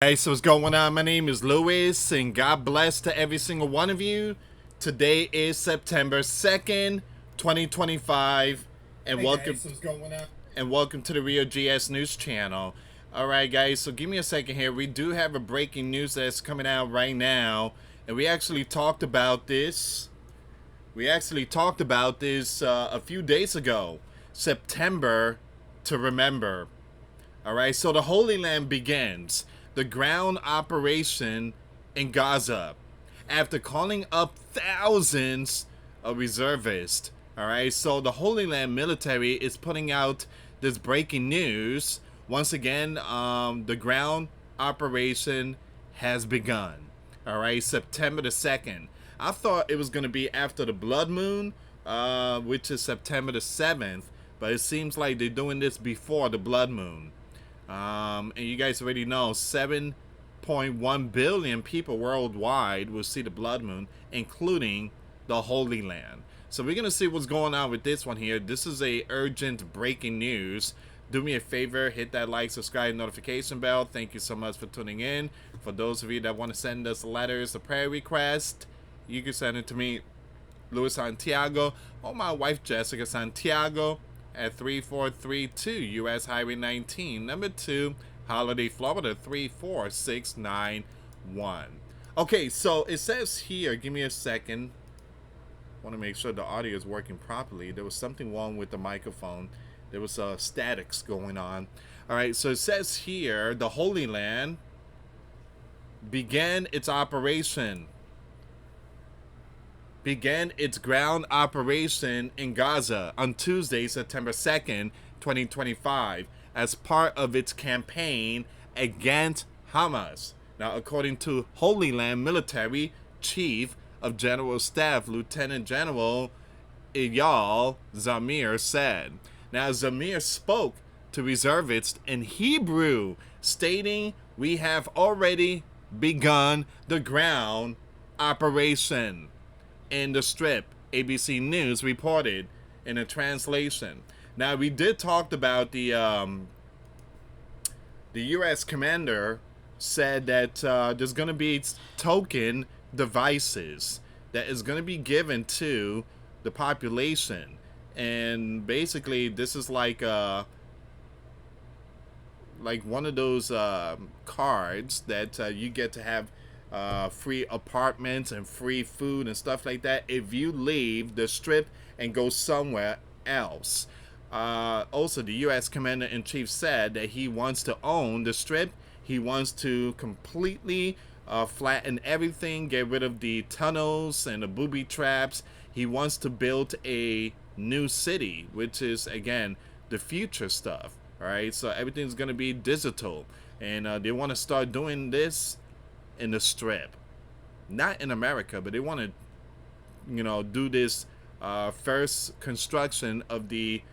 Hey, so what's going on? My name is Louis, and God bless to every single one of you. Today is September 2nd, 2025, and welcome to the Rio GS News Channel. Alright guys, so give me a second here. We do have a breaking news that's coming out right now, and we actually talked about this. A few days ago. September to remember. Alright, so the Holy Land begins the ground operation in Gaza after calling up thousands of reservists. Alright, so the Holy Land military is putting out this breaking news. Once again, the ground operation has begun. Alright, September the 2nd. I thought it was going to be after the blood moon, which is September the 7th, but it seems like they're doing this before the blood moon. And you guys already know 7.1 billion people worldwide will see the blood moon, including the Holy Land. So we're going to see what's going on with this one here. This is a urgent breaking news. Do me a favor, hit that like, subscribe, notification bell. Thank you so much for tuning in. For those of you that want to send us letters, a prayer request, you can send it to me, US Santiago, or my wife Jessica Santiago, at 3432 US Highway 19, number 2, Holiday, Florida 34691. Okay, so it says here, give me a second. Want to make sure the audio is working properly. There was something wrong with the microphone. There was statics going on. All right, so it says here, the Holy Land began its ground operation in Gaza on Tuesday, September 2nd, 2025, as part of its campaign against Hamas. Now, according to Holy Land Military Chief of General Staff, Lieutenant General Eyal Zamir said. Now, Zamir spoke to reservists in Hebrew, stating, "We have already begun the ground operation." In the strip, ABC News reported in a translation. Now, we did talk about the U.S. commander said that there's going to be token devices that is going to be given to the population, and basically this is like one of those cards that you get to have free apartments and free food and stuff like that if you leave the strip and go somewhere else. Also, the U.S. Commander-in-Chief said that he wants to own the strip. He wants to completely flatten everything, get rid of the tunnels and the booby traps. He wants to build a new city, which is, again, the future stuff. All right, so everything's going to be digital, and they want to start doing this in the strip, not in America, but they want to, do this first construction of the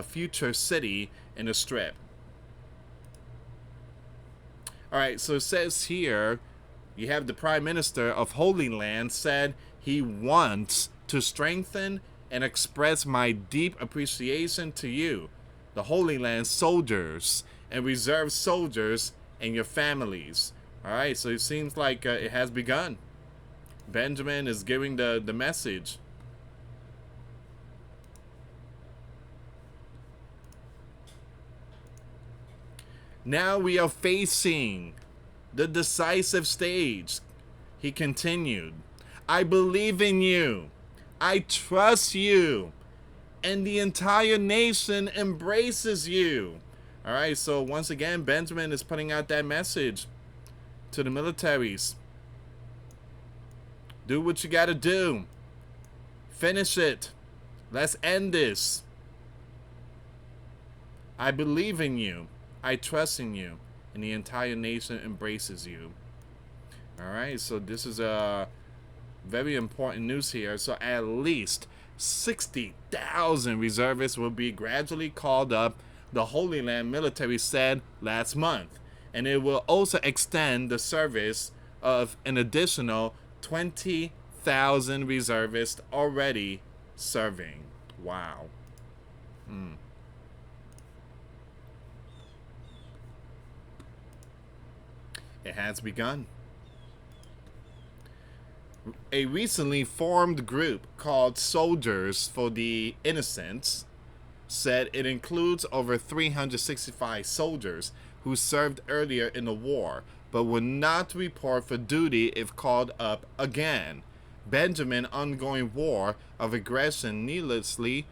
future city in the strip. All right, so it says here, you have the Prime Minister of Holy Land said he wants to strengthen and express my deep appreciation to you, the Holy Land soldiers and reserve soldiers and your families. All right, so it seems like it has begun. Benjamin is giving the message. Now we are facing the decisive stage. He continued, I believe in you. I trust you. And the entire nation embraces you. All right, so once again, Benjamin is putting out that message to the militaries. Do what you gotta do. Finish it. Let's end this. I believe in you. I trust in you. And the entire nation embraces you. Alright, so this is a very important news here. So at least 60,000 reservists will be gradually called up, the Holy Land military said last month. And it will also extend the service of an additional 20,000 reservists already serving. Wow. It has begun. A recently formed group called Soldiers for the Innocents said it includes over 365 soldiers who served earlier in the war but would not report for duty if called up again. Benjamin's ongoing war of aggression needlessly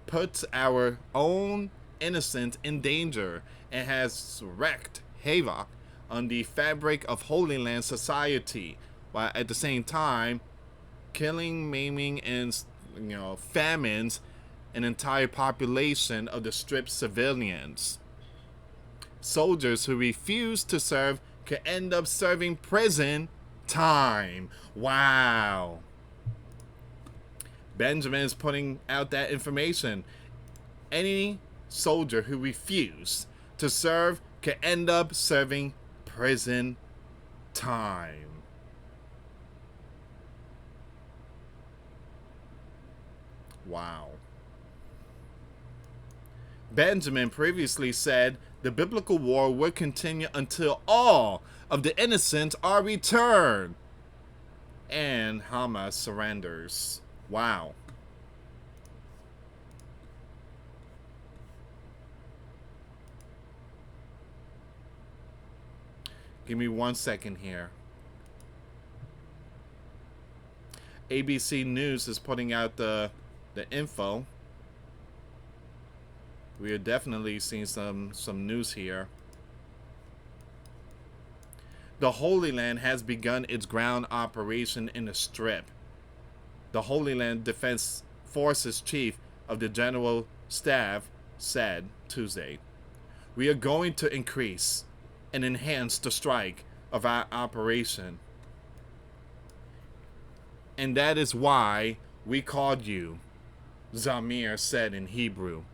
puts our own innocent in danger and has wreaked havoc on the fabric of Holy Land society, while at the same time killing, maiming, and famines an entire population of the Strip's civilians. Soldiers who refuse to serve could end up serving prison time. Wow. Benjamin is putting out that information. Any soldier who refuses to serve could end up serving prison time. Wow. Benjamin previously said the biblical war would continue until all of the innocent are returned and Hamas surrenders. Wow. Give me 1 second here. ABC News is putting out the info. We are definitely seeing some news here. The Holy Land has begun its ground operation in the Strip. The Holy Land Defense Forces Chief of the General Staff said Tuesday, "We are going to increase and enhance the strike of our operation. And that is why we called you," Zamir said in Hebrew,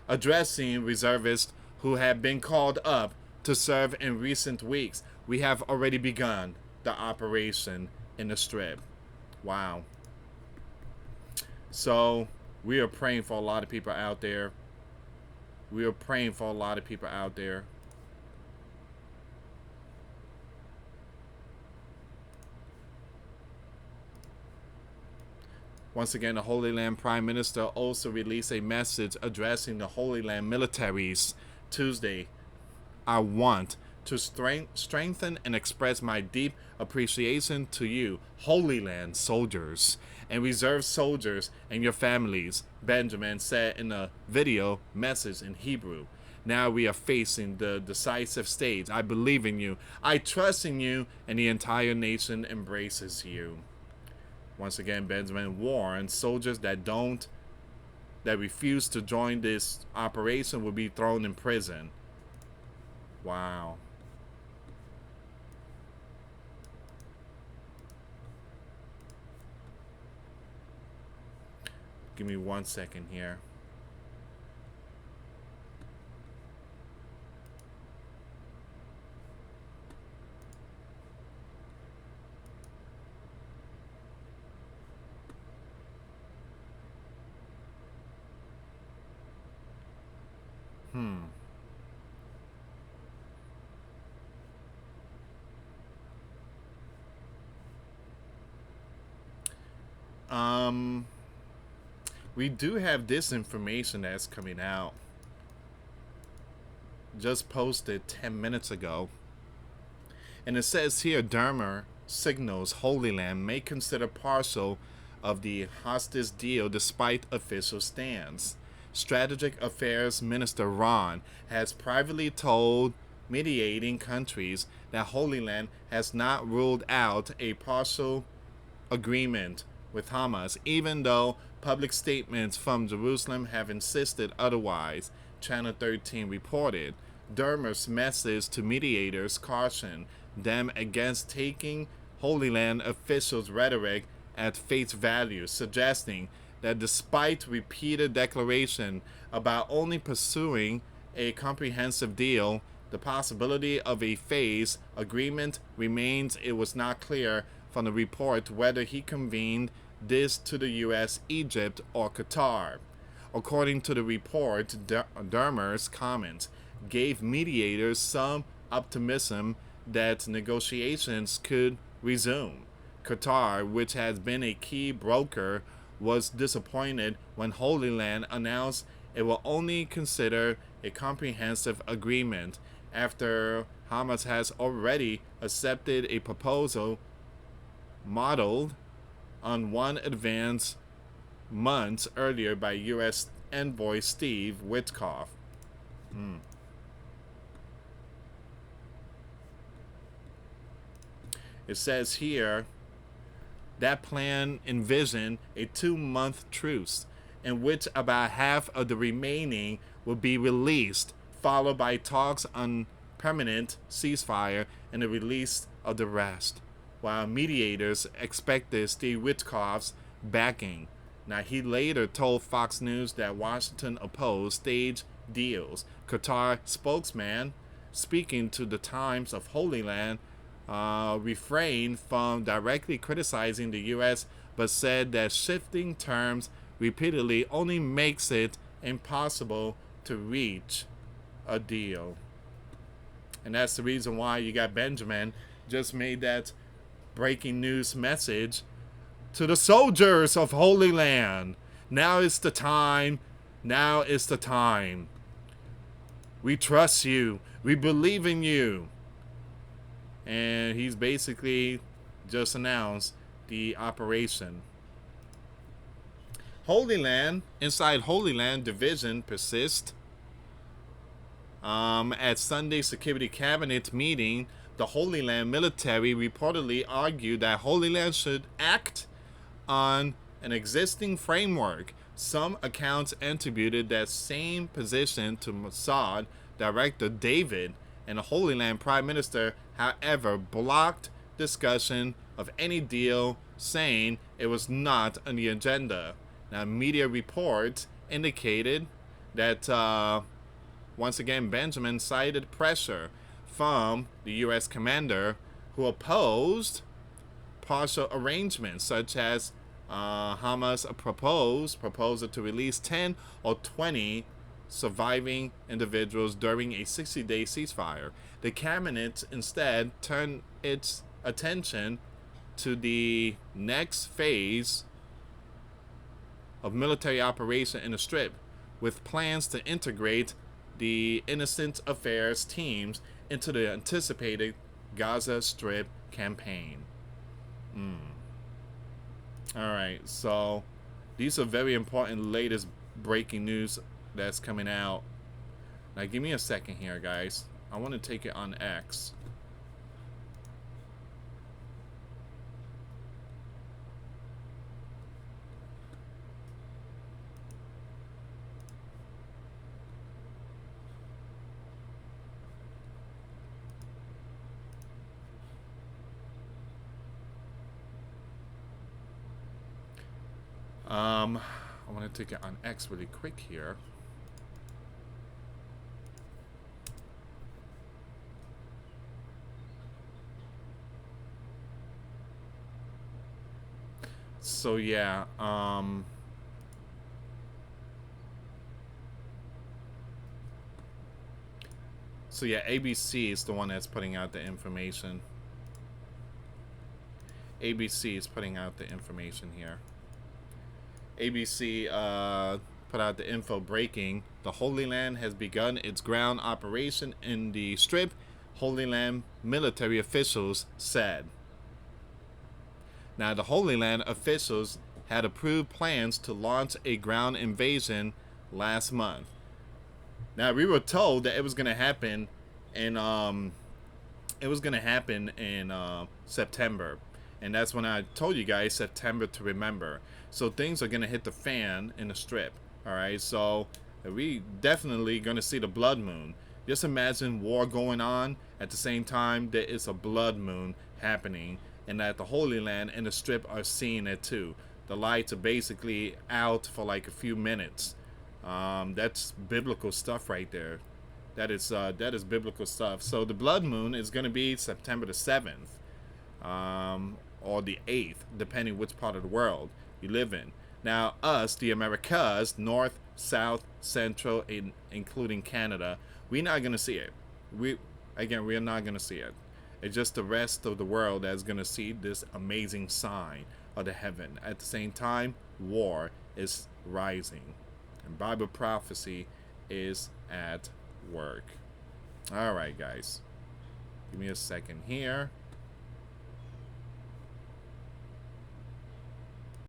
addressing reservists who have been called up to serve in recent weeks. "We have already begun the operation in the Strip." Wow. So we are praying for a lot of people out there. We are praying for a lot of people out there. Once again, the Holy Land Prime Minister also released a message addressing the Holy Land militaries Tuesday. "I want to strengthen and express my deep appreciation to you, Holy Land soldiers and reserve soldiers and your families," Benjamin said in a video message in Hebrew. "Now we are facing the decisive stage. I believe in you. I trust in you, and the entire nation embraces you." Once again, Benjamin warned soldiers that refuse to join this operation will be thrown in prison. Wow. Give me 1 second here. We do have this information that's coming out. Just posted 10 minutes ago. And it says here, Dermer signals Holy Land may consider partial of the hostage deal despite official stance. Strategic Affairs Minister Ron has privately told mediating countries that Holy Land has not ruled out a partial agreement with Hamas, even though public statements from Jerusalem have insisted otherwise, Channel 13 reported. Dermer's message to mediators cautioned them against taking Holy Land officials' rhetoric at face value, suggesting that despite repeated declaration about only pursuing a comprehensive deal, the possibility of a phase agreement remains. It was not clear from the report whether he convened this to the US, Egypt, or Qatar. According to the report, Dermer's comments gave mediators some optimism that negotiations could resume. Qatar, which has been a key broker, was disappointed when Holy Land announced it will only consider a comprehensive agreement after Hamas has already accepted a proposal modeled on one advanced months earlier by US envoy Steve Witkoff. It says here that plan envisioned a 2-month truce in which about half of the remaining will be released, followed by talks on permanent ceasefire and the release of the rest, while mediators expected Steve Witkoff's backing. Now, he later told Fox News that Washington opposed stage deals. Qatar spokesman, speaking to the Times of Holy Land, refrained from directly criticizing the U.S., but said that shifting terms repeatedly only makes it impossible to reach a deal. And that's the reason why you got Benjamin just made that breaking news message to the soldiers of Holy Land. Now is the time. Now is the time. We trust you. We believe in you. And he's basically just announced the operation. Holy Land, inside Holy Land, division persists. At Sunday's Security Cabinet meeting, the Holy Land military reportedly argued that Holy Land should act on an existing framework. Some accounts attributed that same position to Mossad Director David, and the Holy Land Prime Minister, however, blocked discussion of any deal, saying it was not on the agenda. Now, media reports indicated that, once again, Benjamin cited pressure from the U.S. commander who opposed partial arrangements, such as Hamas proposal to release 10 or 20 surviving individuals during a 60-day ceasefire. The cabinet instead turned its attention to the next phase of military operation in the Strip, with plans to integrate the Innocent Affairs teams into the anticipated Gaza Strip campaign. Alright, so these are very important latest breaking news that's coming out. Now give me a second here, guys. I want to take it on X. I want to take it on X really quick here. So yeah, ABC is the one that's putting out the information. ABC is putting out the information here. ABC put out the info breaking. The Holy Land has begun its ground operation in the Strip, Holy Land military officials said. Now, the Holy Land officials had approved plans to launch a ground invasion last month. Now, we were told that it was going to happen in September. And that's when I told you guys September to remember. So things are going to hit the fan in the Strip. All right, so we definitely going to see the blood moon. Just imagine war going on. At the same time, there is a blood moon happening. And that the Holy Land and the Strip are seeing it too. The lights are basically out for like a few minutes. That's biblical stuff right there. That is biblical stuff. So the blood moon is going to be September the 7th. Or the 8th, depending which part of the world you live in. Now, us, the Americas, North, South, Central, including Canada, we're not going to see it. We're not going to see it. It's just the rest of the world that's going to see this amazing sign of the heaven. At the same time, war is rising. And Bible prophecy is at work. All right, guys. Give me a second here.